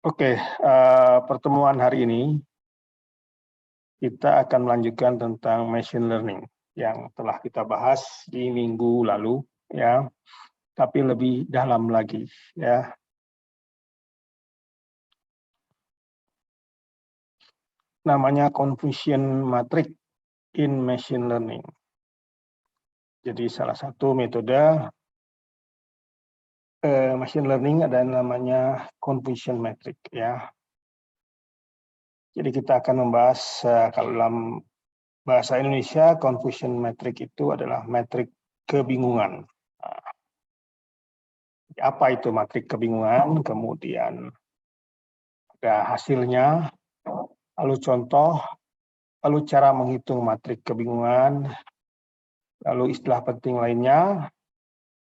Oke, pertemuan hari ini kita akan melanjutkan tentang machine learning yang telah kita bahas di minggu lalu, ya, tapi lebih dalam lagi, ya. Namanya confusion matrix in machine learning. Jadi salah satu metode machine learning ada namanya confusion matrix, ya. Jadi kita akan membahas kalau dalam bahasa Indonesia confusion matrix itu adalah metrik kebingungan. Apa itu matrik kebingungan, kemudian ada hasilnya, lalu contoh, lalu cara menghitung matrik kebingungan, lalu istilah penting lainnya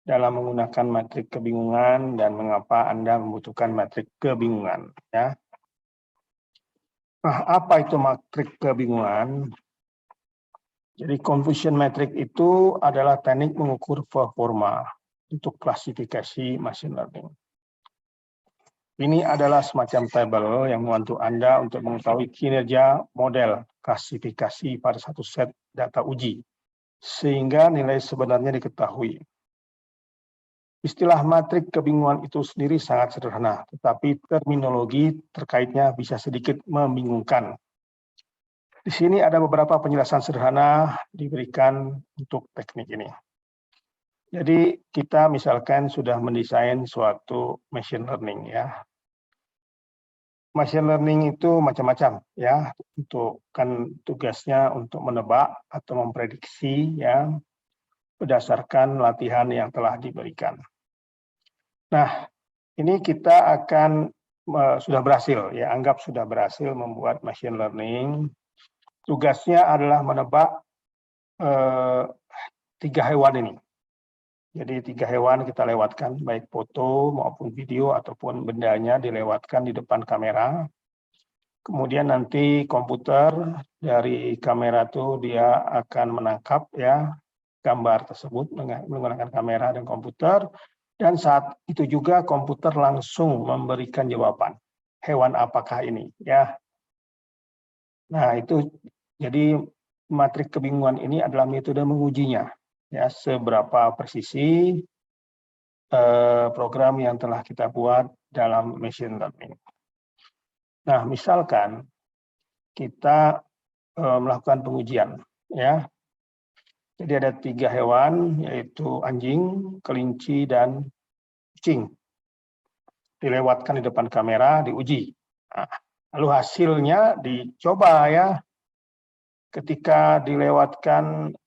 dalam menggunakan matrik kebingungan dan mengapa Anda membutuhkan matrik kebingungan. Ya. Nah, apa itu matrik kebingungan? Jadi confusion matrix itu adalah teknik mengukur performa untuk klasifikasi machine learning. Ini adalah semacam tabel yang membantu Anda untuk mengetahui kinerja model klasifikasi pada satu set data uji, sehingga nilai sebenarnya diketahui. Istilah matrik kebingungan itu sendiri sangat sederhana, tetapi terminologi terkaitnya bisa sedikit membingungkan. Di sini ada beberapa penjelasan sederhana diberikan untuk teknik ini. Jadi kita misalkan sudah mendesain suatu machine learning, ya. Machine learning itu macam-macam, ya. Untuk kan tugasnya untuk menebak atau memprediksi, ya, berdasarkan latihan yang telah diberikan. Nah, ini kita akan sudah berhasil, ya, anggap sudah berhasil membuat machine learning. Tugasnya adalah menebak 3 hewan ini. Jadi 3 hewan kita lewatkan, baik foto maupun video ataupun bendanya dilewatkan di depan kamera. Kemudian nanti komputer dari kamera itu dia akan menangkap, ya, gambar tersebut menggunakan kamera dan komputer, dan saat itu juga komputer langsung memberikan jawaban hewan apakah ini, ya. Nah, itu jadi matrik kebingungan ini adalah metode mengujinya, ya, seberapa presisi program yang telah kita buat dalam machine learning. Nah, misalkan kita melakukan pengujian, ya. Jadi ada 3 hewan, yaitu anjing, kelinci, dan kucing. Dilewatkan di depan kamera, diuji. Nah, lalu hasilnya dicoba, ya. Ketika dilewatkan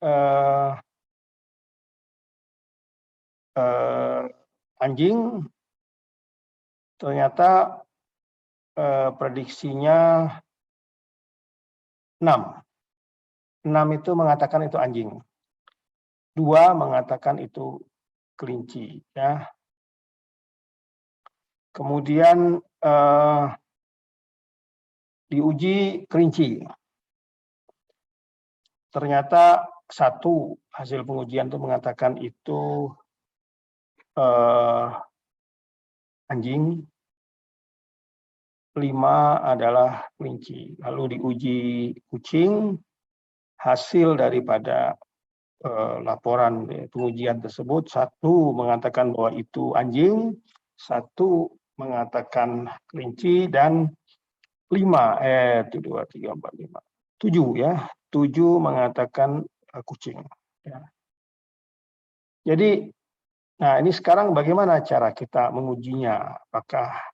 anjing, ternyata prediksinya 6. 6 itu mengatakan itu anjing. 2 mengatakan itu kelinci, ya. Kemudian diuji kelinci. Ternyata 1 hasil pengujian itu mengatakan itu anjing, 5 adalah kelinci. Lalu diuji kucing, hasil daripada laporan pengujian tersebut, 1 mengatakan bahwa itu anjing, 1 mengatakan kelinci, dan 7 ya, 7 mengatakan kucing. Ya. Jadi, nah ini sekarang bagaimana cara kita mengujinya? Apakah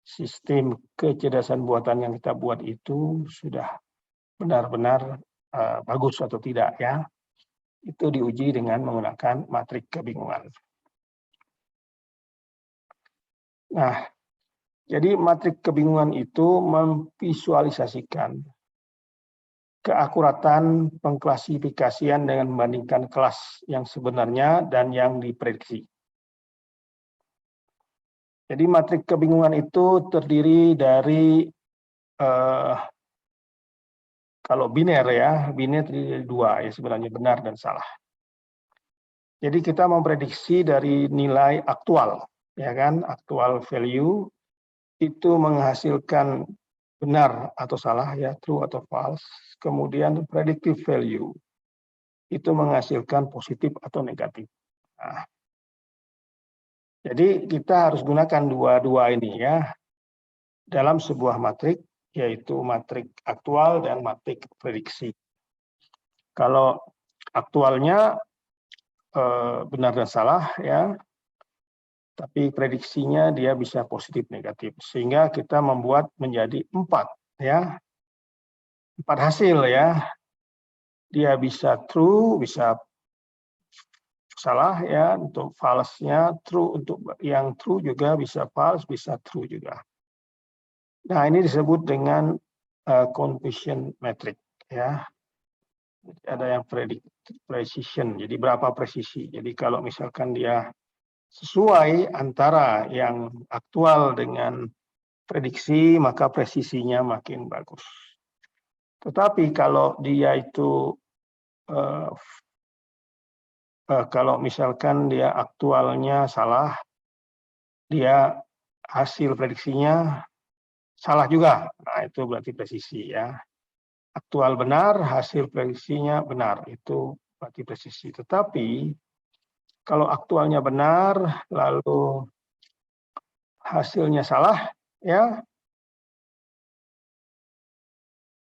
sistem kecerdasan buatan yang kita buat itu sudah benar-benar bagus atau tidak, ya? Itu diuji dengan menggunakan matrik kebingungan. Nah, jadi matrik kebingungan itu memvisualisasikan keakuratan pengklasifikasian dengan membandingkan kelas yang sebenarnya dan yang diprediksi. Jadi matrik kebingungan itu terdiri dari kalau biner, ya, biner terdiri dari 2, ya, sebenarnya benar dan salah. Jadi kita memprediksi dari nilai aktual, ya kan, aktual value itu menghasilkan benar atau salah, ya, true atau false. Kemudian predictive value itu menghasilkan positif atau negatif. Nah, jadi kita harus gunakan dua-dua ini, ya, dalam sebuah matrik, yaitu matrik aktual dan matrik prediksi. Kalau aktualnya benar dan salah, ya, tapi prediksinya dia bisa positif negatif, sehingga kita membuat menjadi 4, ya, 4 hasil, ya. Dia bisa true, bisa salah, ya, untuk false-nya, true untuk yang true juga bisa false, bisa true juga. Nah, ini disebut dengan confusion metric, ya. Ada yang precision, jadi berapa presisi. Jadi kalau misalkan dia sesuai antara yang aktual dengan prediksi, maka presisinya makin bagus. Tetapi kalau dia itu kalau misalkan dia aktualnya salah, dia hasil prediksinya salah juga. Nah, itu berarti presisi, ya. Aktual benar, hasil prediksinya benar, itu berarti presisi. Tetapi kalau aktualnya benar, lalu hasilnya salah, ya.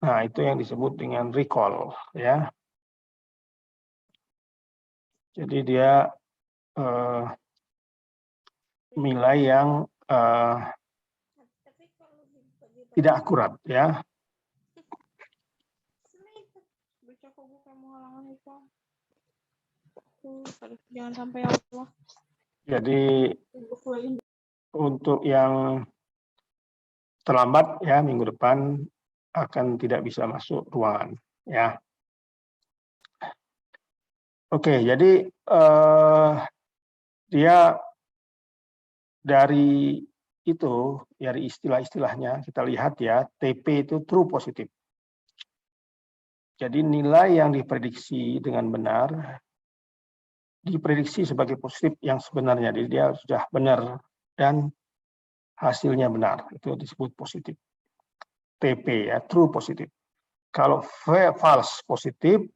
Nah, itu yang disebut dengan recall, ya. Jadi dia nilai yang tidak akurat, ya. Jangan sampai Allah. Jadi untuk yang terlambat, ya, minggu depan akan tidak bisa masuk ruangan, ya. Oke, jadi dia dari itu, dari istilah-istilahnya kita lihat, ya, TP itu true positif. Jadi nilai yang diprediksi dengan benar diprediksi sebagai positif yang sebenarnya, jadi dia sudah benar dan hasilnya benar, itu disebut positif. TP, ya, true positif. Kalau false positif,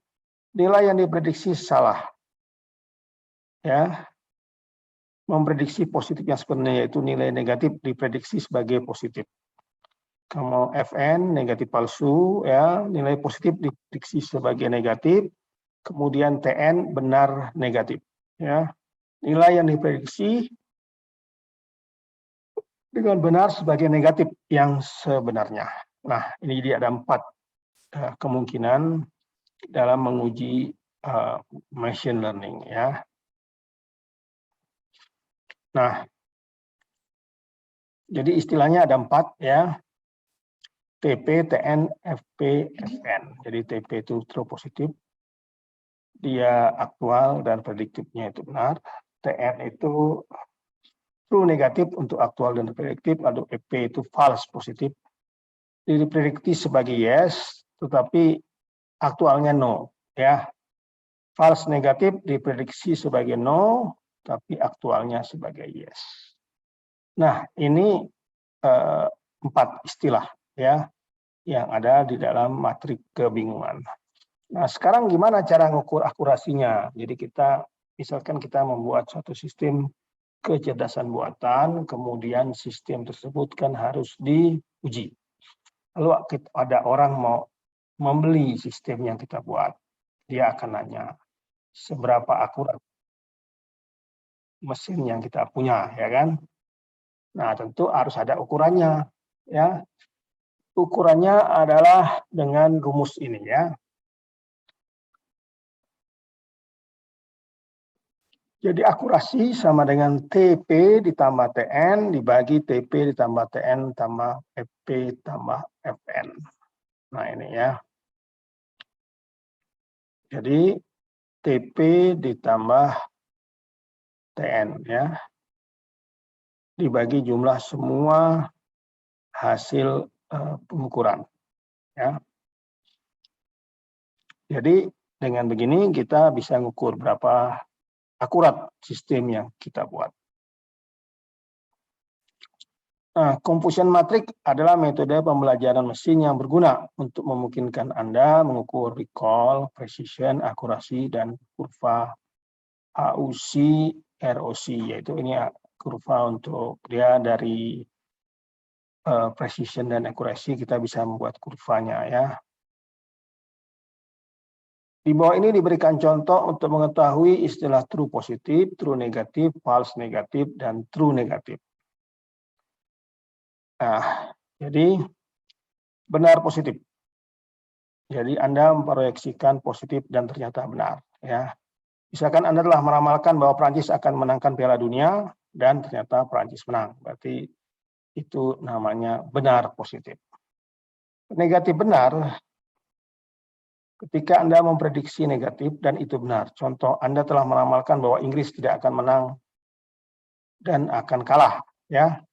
nilai yang diprediksi salah, ya. Memprediksi positif yang sebenarnya, yaitu nilai negatif diprediksi sebagai positif. Kalau FN negatif palsu, ya, nilai positif diprediksi sebagai negatif, kemudian TN benar negatif, ya. Nilai yang diprediksi dengan benar sebagai negatif yang sebenarnya. Nah, ini jadi ada 4 kemungkinan dalam menguji machine learning, ya. Nah, jadi istilahnya ada 4, ya. TP, TN, FP, FN. Jadi TP itu true positif, dia aktual dan prediktifnya itu benar. TN itu true negatif untuk aktual dan prediktif, lalu FP itu false positif, diprediksi sebagai yes, tetapi aktualnya no, ya. False negatif diprediksi sebagai no, tapi aktualnya sebagai yes. Nah, ini 4 istilah, ya, yang ada di dalam matrik kebingungan. Nah, sekarang gimana cara mengukur akurasinya? Jadi misalkan kita membuat suatu sistem kecerdasan buatan, kemudian sistem tersebut kan harus diuji. Lalu ada orang mau membeli sistem yang kita buat, dia akan nanya, seberapa akurat mesin yang kita punya, ya kan? Nah, tentu harus ada ukurannya, ya. Ukurannya adalah dengan rumus ini, ya. Jadi akurasi sama dengan TP ditambah TN dibagi TP ditambah TN tambah FP tambah FN. Nah, ini, ya. Jadi TP ditambah TN, ya, dibagi jumlah semua hasil pengukuran, ya. Jadi dengan begini kita bisa mengukur berapa akurat sistem yang kita buat. Nah, Confusion Matrix adalah metode pembelajaran mesin yang berguna untuk memungkinkan Anda mengukur recall, precision, akurasi, dan kurva AUC, ROC, yaitu ini kurva untuk dia dari precision dan akurasi, kita bisa membuat kurvanya ya. Di bawah ini diberikan contoh untuk mengetahui istilah true positif, true negatif, false negatif, dan true negatif. Nah, jadi benar positif. Jadi Anda memproyeksikan positif dan ternyata benar. Ya, misalkan Anda telah meramalkan bahwa Prancis akan menangkan Piala Dunia dan ternyata Prancis menang. Berarti itu namanya benar positif. Negatif benar ketika Anda memprediksi negatif dan itu benar. Contoh, Anda telah meramalkan bahwa Inggris tidak akan menang dan akan kalah. Ya,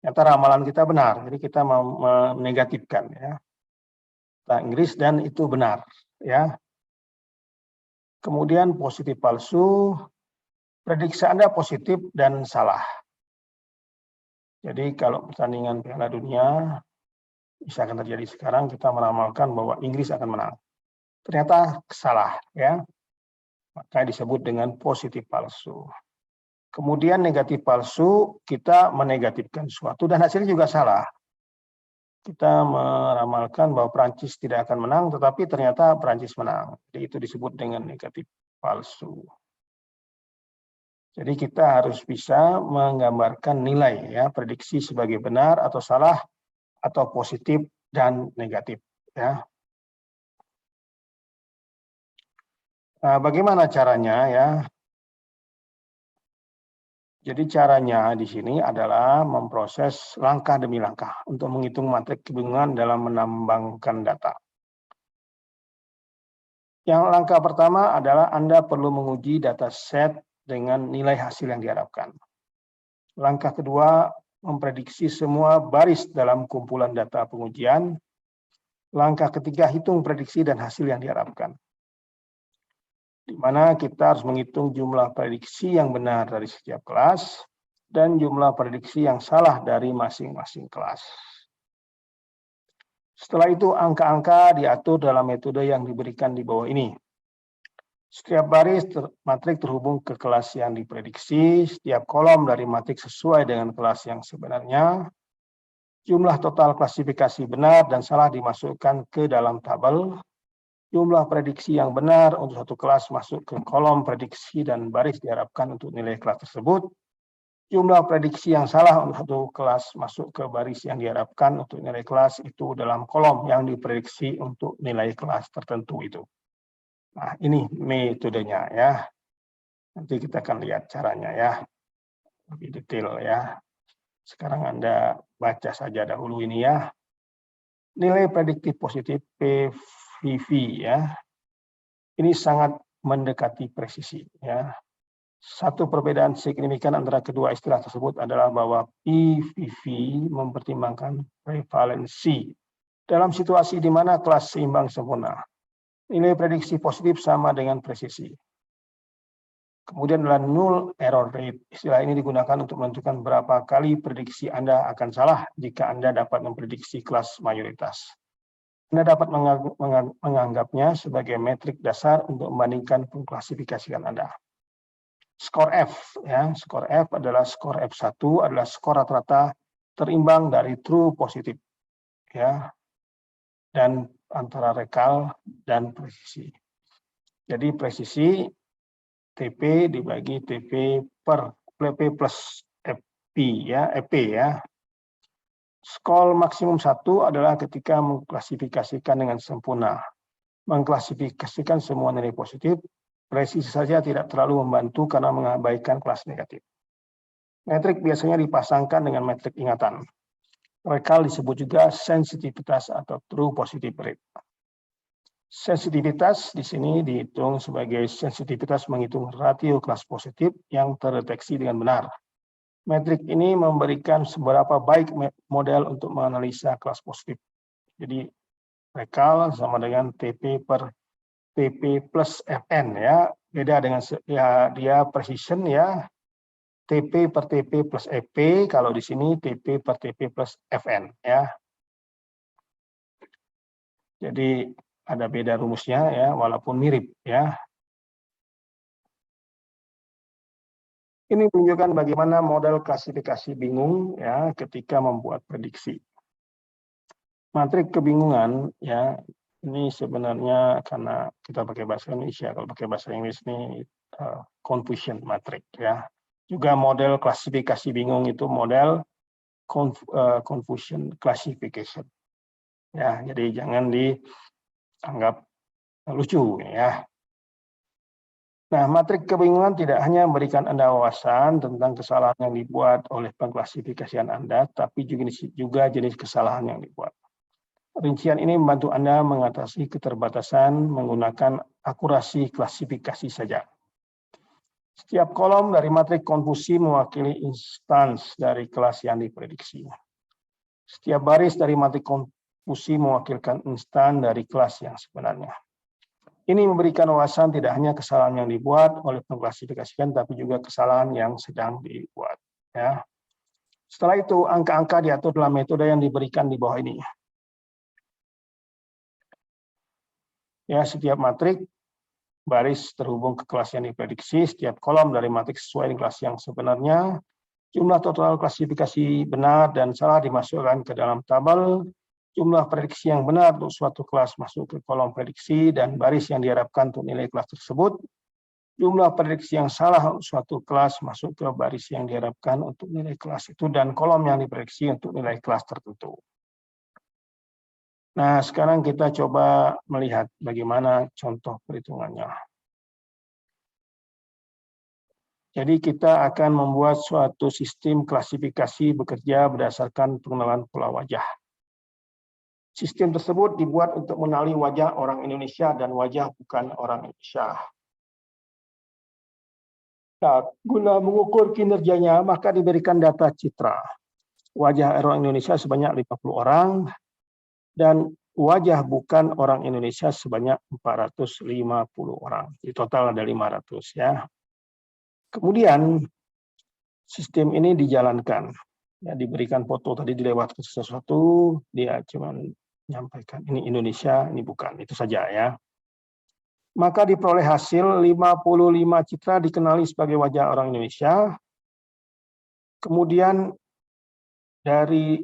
ternyata ramalan kita benar. Jadi kita menegatifkan ya. Inggris dan itu benar. Ya. Kemudian positif palsu, prediksi Anda positif dan salah. Jadi kalau pertandingan Piala Dunia bisa akan terjadi sekarang, kita meramalkan bahwa Inggris akan menang. Ternyata salah, ya. Maka disebut dengan positif palsu. Kemudian negatif palsu, kita menegatifkan sesuatu dan hasilnya juga salah. Kita meramalkan bahwa Prancis tidak akan menang, tetapi ternyata Prancis menang. Jadi itu disebut dengan negatif palsu. Jadi kita harus bisa menggambarkan nilai ya, prediksi sebagai benar atau salah atau positif dan negatif ya. Nah, bagaimana caranya ya? Jadi caranya di sini adalah memproses langkah demi langkah untuk menghitung matriks kebingungan dalam menambangkan data. Yang langkah pertama adalah Anda perlu menguji data set dengan nilai hasil yang diharapkan. Langkah kedua, memprediksi semua baris dalam kumpulan data pengujian. Langkah ketiga, hitung prediksi dan hasil yang diharapkan. Di mana kita harus menghitung jumlah prediksi yang benar dari setiap kelas dan jumlah prediksi yang salah dari masing-masing kelas. Setelah itu, angka-angka diatur dalam metode yang diberikan di bawah ini. Setiap baris matriks terhubung ke kelas yang diprediksi, setiap kolom dari matriks sesuai dengan kelas yang sebenarnya, jumlah total klasifikasi benar dan salah dimasukkan ke dalam tabel, jumlah prediksi yang benar untuk satu kelas masuk ke kolom prediksi dan baris diharapkan untuk nilai kelas tersebut, jumlah prediksi yang salah untuk satu kelas masuk ke baris yang diharapkan untuk nilai kelas itu dalam kolom yang diprediksi untuk nilai kelas tertentu itu. Nah, ini metodenya ya. Nanti kita akan lihat caranya ya. Lebih detail ya. Sekarang Anda baca saja dahulu ini ya. Nilai prediktif positif PVV ya. Ini sangat mendekati presisi ya. Satu perbedaan signifikan antara kedua istilah tersebut adalah bahwa PVV mempertimbangkan prevalensi dalam situasi di mana kelas seimbang sempurna. Nilai prediksi positif sama dengan presisi. Kemudian adalah null error rate. Istilah ini digunakan untuk menentukan berapa kali prediksi Anda akan salah jika Anda dapat memprediksi kelas mayoritas. Anda dapat menganggapnya sebagai metrik dasar untuk membandingkan pengklasifikasian Anda. Skor F, ya, skor F adalah skor F1 adalah skor rata-rata terimbang dari true positif, ya, dan antara rekal dan presisi. Jadi presisi TP dibagi TP per TP plus FP ya, EP ya. Skor maksimum 1 adalah ketika mengklasifikasikan dengan sempurna. Mengklasifikasikan semua nilai positif, presisi saja tidak terlalu membantu karena mengabaikan kelas negatif. Metrik biasanya dipasangkan dengan metrik ingatan. Rekal disebut juga sensitivitas atau true positive rate. Sensitivitas di sini dihitung sebagai sensitivitas menghitung ratio kelas positif yang terdeteksi dengan benar. Metrik ini memberikan seberapa baik model untuk menganalisa kelas positif. Jadi rekal sama dengan TP per TP plus FN ya. Beda dengan ya, dia precision ya. TP per TP plus EP, kalau di sini TP per TP plus FN ya. Jadi ada beda rumusnya ya, walaupun mirip ya. Ini menunjukkan bagaimana model klasifikasi bingung ya ketika membuat prediksi. Matrik kebingungan ya, ini sebenarnya karena kita pakai bahasa Indonesia, kalau pakai bahasa Inggris ini confusion matrik ya. Juga model klasifikasi bingung itu model confusion classification. Ya, jadi jangan dianggap lucu ya. Nah, matrik kebingungan tidak hanya memberikan Anda wawasan tentang kesalahan yang dibuat oleh pengklasifikasian Anda, tapi juga jenis kesalahan yang dibuat. Rincian ini membantu Anda mengatasi keterbatasan menggunakan akurasi klasifikasi saja. Setiap kolom dari matrik konfusi mewakili instans dari kelas yang diprediksi. Setiap baris dari matrik konfusi mewakilkan instan dari kelas yang sebenarnya. Ini memberikan wawasan tidak hanya kesalahan yang dibuat oleh pengklasifikasian, tapi juga kesalahan yang sedang dibuat. Ya. Setelah itu, angka-angka diatur dalam metode yang diberikan di bawah ini. Ya, setiap matrik baris terhubung ke kelas yang diprediksi, setiap kolom dari matrik sesuai dengan kelas yang sebenarnya, jumlah total klasifikasi benar dan salah dimasukkan ke dalam tabel, jumlah prediksi yang benar untuk suatu kelas masuk ke kolom prediksi dan baris yang diharapkan untuk nilai kelas tersebut, jumlah prediksi yang salah untuk suatu kelas masuk ke baris yang diharapkan untuk nilai kelas itu, dan kolom yang diprediksi untuk nilai kelas tertentu. Nah, sekarang kita coba melihat bagaimana contoh perhitungannya. Jadi kita akan membuat suatu sistem klasifikasi bekerja berdasarkan pengenalan pola wajah. Sistem tersebut dibuat untuk mengenali wajah orang Indonesia dan wajah bukan orang Indonesia. Nah, guna mengukur kinerjanya, maka diberikan data citra. Wajah orang Indonesia sebanyak 50 orang, dan wajah bukan orang Indonesia sebanyak 450 orang. Di total ada 500 ya. Kemudian sistem ini dijalankan. Ya, diberikan foto tadi dilewatkan sesuatu, dia cuma menyampaikan ini Indonesia, ini bukan, itu saja ya. Maka diperoleh hasil 55 citra dikenali sebagai wajah orang Indonesia. Kemudian dari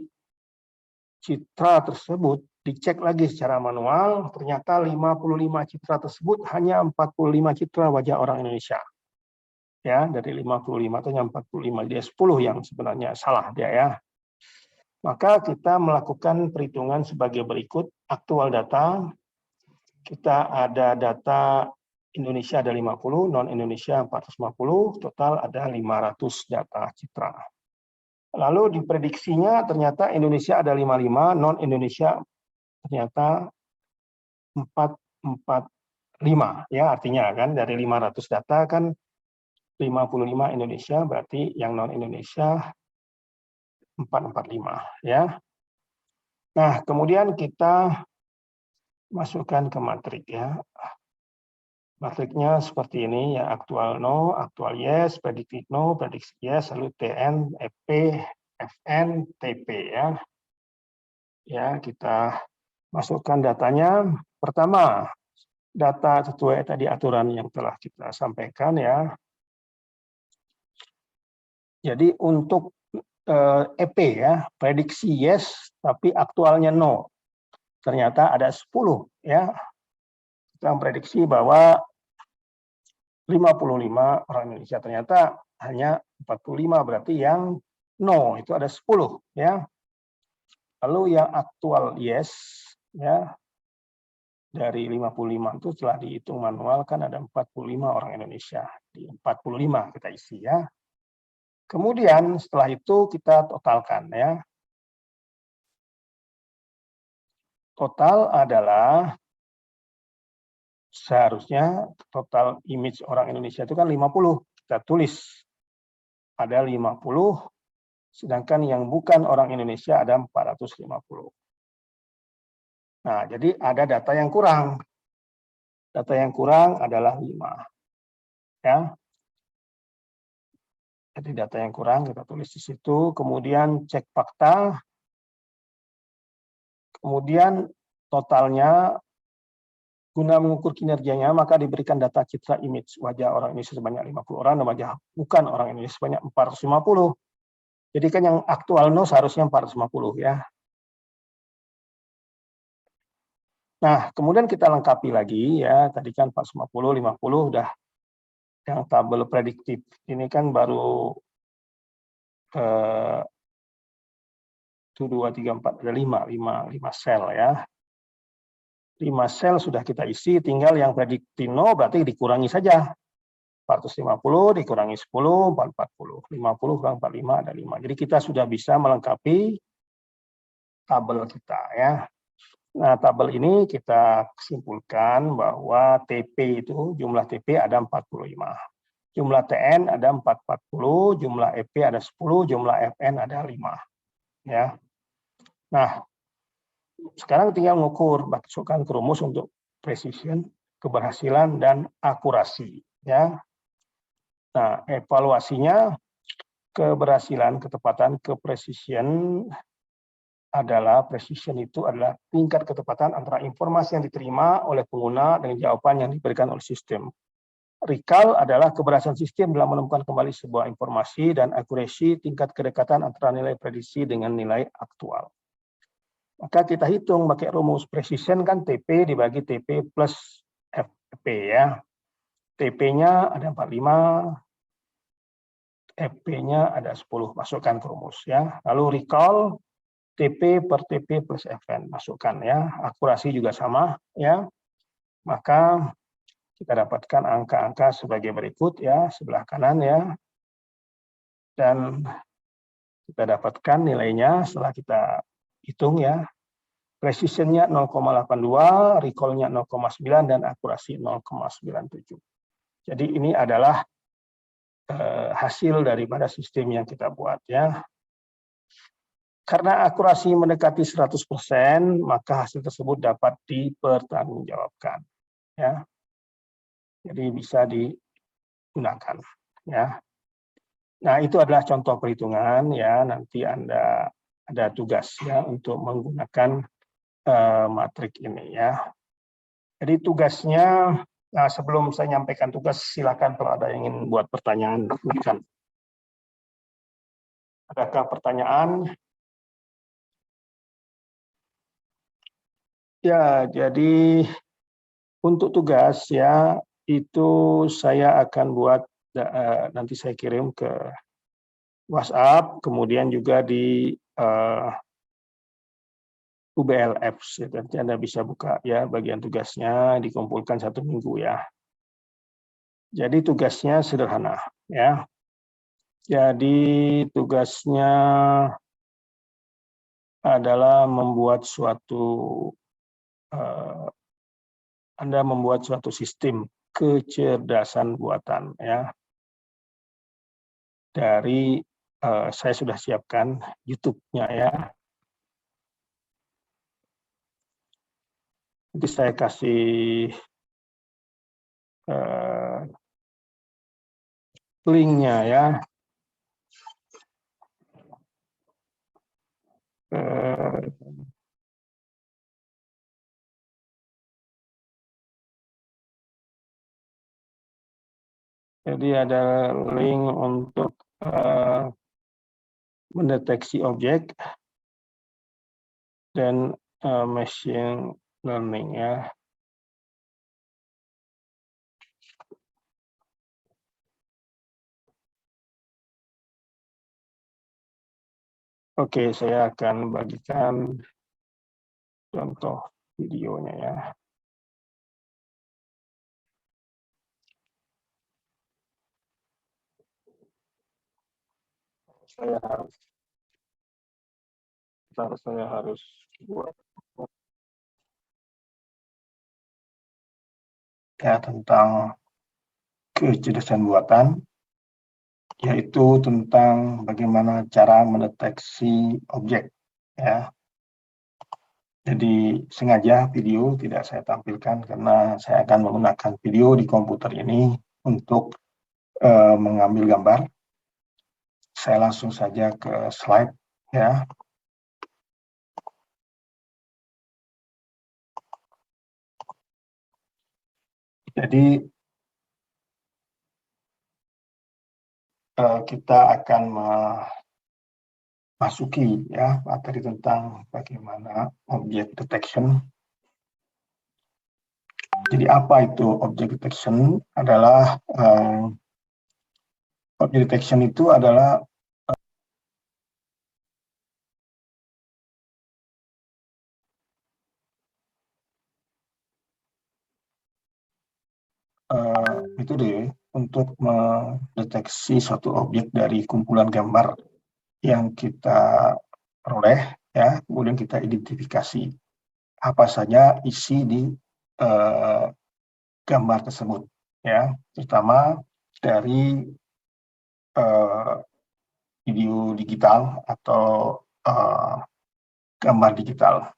citra tersebut dicek lagi secara manual, ternyata 55 citra tersebut hanya 45 citra wajah orang Indonesia. Ya, dari 55 itu hanya 45, dia 10 yang sebenarnya salah dia ya. Maka kita melakukan perhitungan sebagai berikut. Aktual data, kita ada data Indonesia ada 50, non-Indonesia 450, total ada 500 data citra. Lalu diprediksinya ternyata Indonesia ada 55, non-Indonesia ternyata 445. Ya, artinya kan dari 500 data kan 55 Indonesia, berarti yang non-Indonesia 445 ya. Nah, kemudian kita masukkan ke matrik ya. Matriknya seperti ini ya, aktual no, aktual yes, predicted no, prediksi yes, lalu TN, EP, FN, TP ya. Ya, kita masukkan datanya. Pertama, data sesuai tadi aturan yang telah kita sampaikan ya. Jadi untuk EP ya, prediksi yes, tapi aktualnya no. Ternyata ada 10 ya. Kita memprediksi bahwa 55 orang Indonesia, ternyata hanya 45, berarti yang no itu ada 10 ya. Lalu yang aktual yes ya, dari 55 itu setelah dihitung manual kan ada 45 orang Indonesia. Di 45 kita isi ya. Kemudian setelah itu kita totalkan ya. Total adalah seharusnya total image orang Indonesia itu kan 50. Kita tulis ada 50, sedangkan yang bukan orang Indonesia ada 450. Nah, jadi ada data yang kurang. Data yang kurang adalah 5. Ya. Jadi data yang kurang kita tulis di situ, kemudian cek fakta, kemudian totalnya guna mengukur kinerjanya maka diberikan data citra image wajah orang Indonesia sebanyak 50 orang dan wajah bukan orang Indonesia sebanyak 450. Jadi kan yang aktual seharusnya 450 ya. Nah, kemudian kita lengkapi lagi ya, tadi kan 450, 50 udah yang tabel prediktif. Ini kan baru 1, 2, 3, 4, ada 5 sel ya. 5 sel sudah kita isi, tinggal yang prediktino berarti dikurangi saja. 450 dikurangi 10, 440. 50 kurang 45 ada 5. Jadi kita sudah bisa melengkapi tabel kita ya. Nah, tabel ini kita simpulkan bahwa TP itu, jumlah TP ada 45. Jumlah TN ada 440, jumlah EP ada 10, jumlah FN ada 5. Ya. Nah, sekarang tinggal mengukur, masukkan ke rumus untuk precision, keberhasilan, dan akurasi. Ya. Nah, evaluasinya, keberhasilan, ketepatan, keprecision adalah precision itu adalah tingkat ketepatan antara informasi yang diterima oleh pengguna dengan jawaban yang diberikan oleh sistem. Recall adalah keberhasilan sistem dalam menemukan kembali sebuah informasi, dan accuracy tingkat kedekatan antara nilai prediksi dengan nilai aktual. Maka kita hitung pakai rumus precision kan TP dibagi TP plus FP ya. TP-nya ada 45, FP-nya ada 10, masukkan ke rumus ya. Lalu recall TP per TP plus FN, masukkan ya. Akurasi juga sama ya. Maka kita dapatkan angka-angka sebagai berikut ya, sebelah kanan ya. Dan kita dapatkan nilainya setelah kita hitung ya. Precision-nya 0,82, recall-nya 0,9 dan akurasi 0,97. Jadi ini adalah hasil daripada sistem yang kita buat ya. Karena akurasi mendekati 100%, maka hasil tersebut dapat dipertanggungjawabkan. Ya. Jadi bisa digunakan. Ya. Nah, itu adalah contoh perhitungan. Ya. Nanti Anda ada tugas ya untuk menggunakan matrik ini. Ya. Jadi tugasnya, nah sebelum saya nyampaikan tugas, silakan kalau ada yang ingin buat pertanyaan. Silakan. Adakah pertanyaan? Ya, jadi untuk tugas ya itu saya akan buat nanti saya kirim ke WhatsApp, kemudian juga di UBL Apps. Ya, nanti Anda bisa buka ya bagian tugasnya, dikumpulkan 1 minggu ya. Jadi tugasnya sederhana ya. Jadi tugasnya adalah membuat suatu Anda membuat suatu sistem kecerdasan buatan ya. Dari saya sudah siapkan YouTube-nya ya. Nanti saya kasih link-nya ya. Jadi ada link untuk mendeteksi objek dan machine learning ya. Oke, saya akan bagikan contoh videonya ya. Saya harus buat ya tentang kecerdasan buatan, yaitu tentang bagaimana cara mendeteksi objek ya. Jadi sengaja video tidak saya tampilkan karena saya akan menggunakan video di komputer ini untuk mengambil gambar. saya langsung saja ke slide ya. Jadi kita akan memasuki ya materi tentang bagaimana object detection. Jadi apa itu object detection? Adalah object detection itu adalah metode untuk mendeteksi suatu objek dari kumpulan gambar yang kita peroleh ya, kemudian kita identifikasi apa saja isi di gambar tersebut ya, terutama dari video digital atau gambar digital.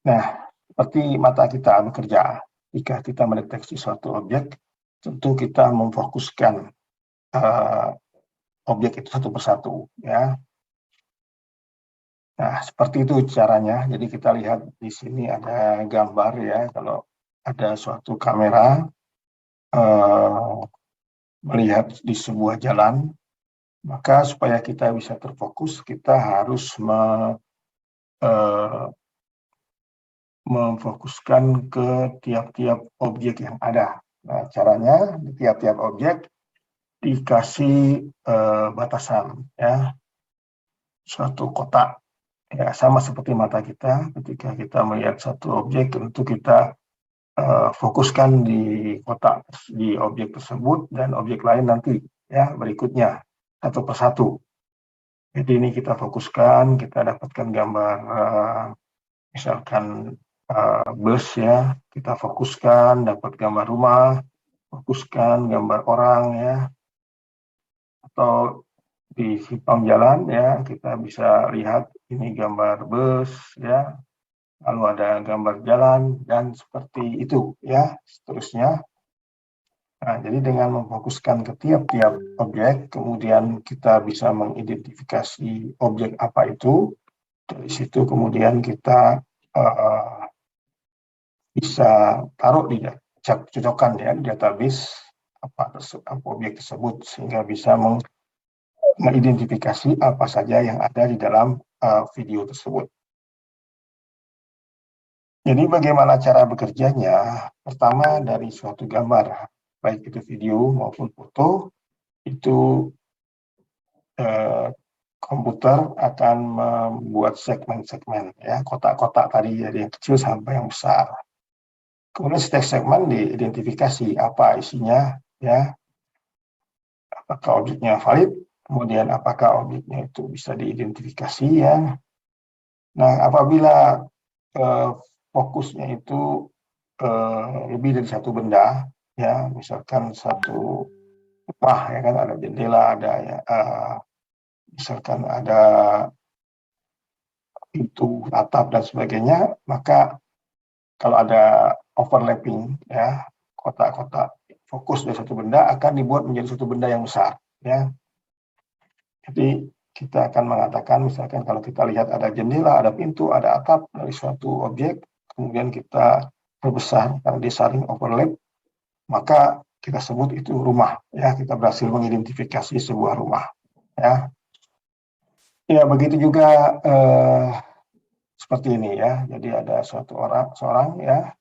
Nah, seperti mata kita bekerja, jika kita mendeteksi suatu objek, tentu kita memfokuskan objek itu satu persatu ya. Nah, seperti itu caranya. Jadi kita lihat di sini ada gambar ya, kalau ada suatu kamera melihat di sebuah jalan, maka supaya kita bisa terfokus, kita harus memfokuskan ke tiap-tiap objek yang ada. Nah, caranya di tiap-tiap objek dikasih batasan ya, suatu kotak ya, sama seperti mata kita. Ketika kita melihat satu objek, tentu kita fokuskan di kotak di objek tersebut dan objek lain nanti ya berikutnya satu persatu. Jadi ini kita fokuskan, kita dapatkan gambar misalkan bus ya, kita fokuskan, dapat gambar rumah, fokuskan gambar orang ya, atau di simpang jalan ya, kita bisa lihat ini gambar bus ya, lalu ada gambar jalan dan seperti itu ya, seterusnya. Nah, jadi dengan memfokuskan ke tiap-tiap objek, kemudian kita bisa mengidentifikasi objek apa itu. Dari situ kemudian kita bisa taruh di cocokkan ya di database apa objek tersebut, sehingga bisa mengidentifikasi apa saja yang ada di dalam video tersebut. Jadi bagaimana cara bekerjanya? Pertama, dari suatu gambar, baik itu video maupun foto, itu komputer akan membuat segmen-segmen ya, kotak-kotak tadi dari yang kecil sampai yang besar. Kemudian setiap segmen diidentifikasi apa isinya ya, apakah objeknya valid, kemudian apakah objeknya itu bisa diidentifikasi ya. Nah, apabila fokusnya itu lebih dari satu benda ya, misalkan satu rumah ya kan, ada jendela, ada ya, misalkan ada pintu, atap dan sebagainya, maka kalau ada overlapping ya, kotak-kotak fokus dari satu benda akan dibuat menjadi satu benda yang besar ya. Jadi kita akan mengatakan misalkan kalau kita lihat ada jendela, ada pintu, ada atap dari suatu objek, kemudian kita perbesar karena dia saling overlap, maka kita sebut itu rumah ya, kita berhasil mengidentifikasi sebuah rumah ya. Ya, begitu juga seperti ini ya. Jadi ada seorang ya,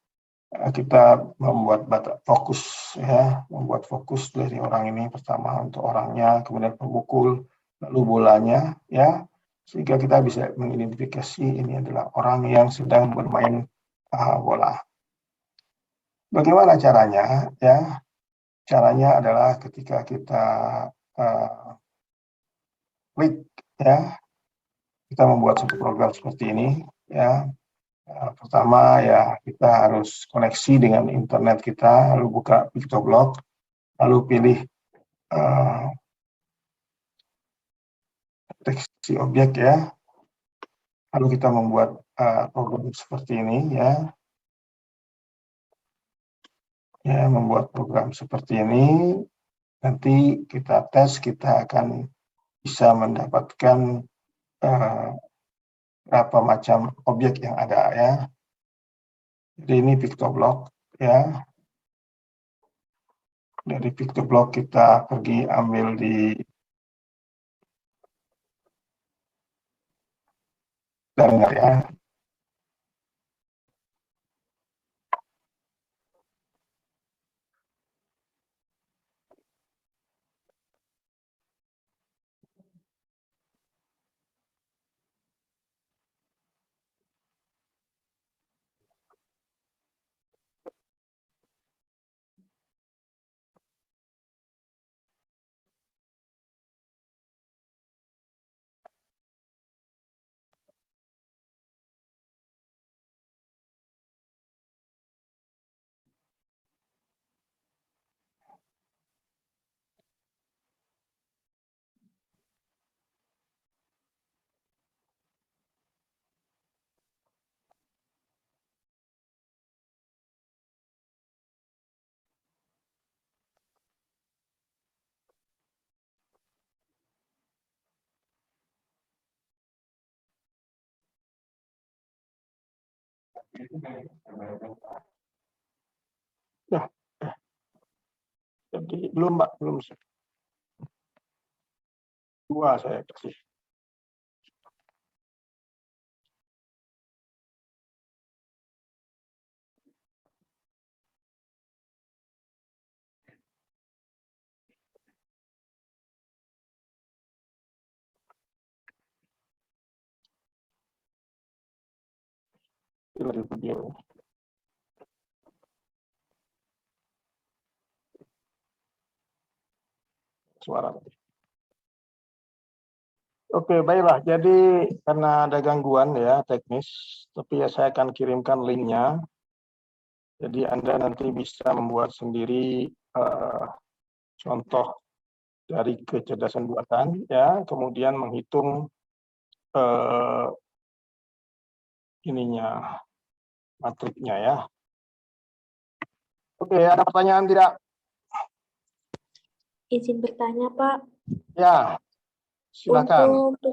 kita membuat fokus ya, membuat fokus dari orang ini, pertama untuk orangnya, kemudian pemukul, lalu bolanya ya, sehingga kita bisa mengidentifikasi ini adalah orang yang sedang bermain bola. Bagaimana caranya ya? Caranya adalah ketika kita klik ya, kita membuat satu program seperti ini ya. Pertama ya, kita harus koneksi dengan internet kita, lalu buka PictoBlock, lalu pilih deteksi objek ya, lalu kita membuat program seperti ini ya, membuat program seperti ini, nanti kita tes, kita akan bisa mendapatkan berapa macam objek yang ada ya. Jadi ini PictoBlock ya. Dari PictoBlock kita pergi ambil di Darnger ya. Nah, jadi belum Mbak, belum. Dua saya kasih. Lagi video. Suara. Oke, baiklah. Jadi karena ada gangguan ya teknis, tapi ya saya akan kirimkan linknya. Jadi Anda nanti bisa membuat sendiri contoh dari kecerdasan buatan, ya, kemudian menghitung ininya, matriknya ya. Oke, ada pertanyaan tidak? Izin bertanya, Pak. Ya, silakan. Untuk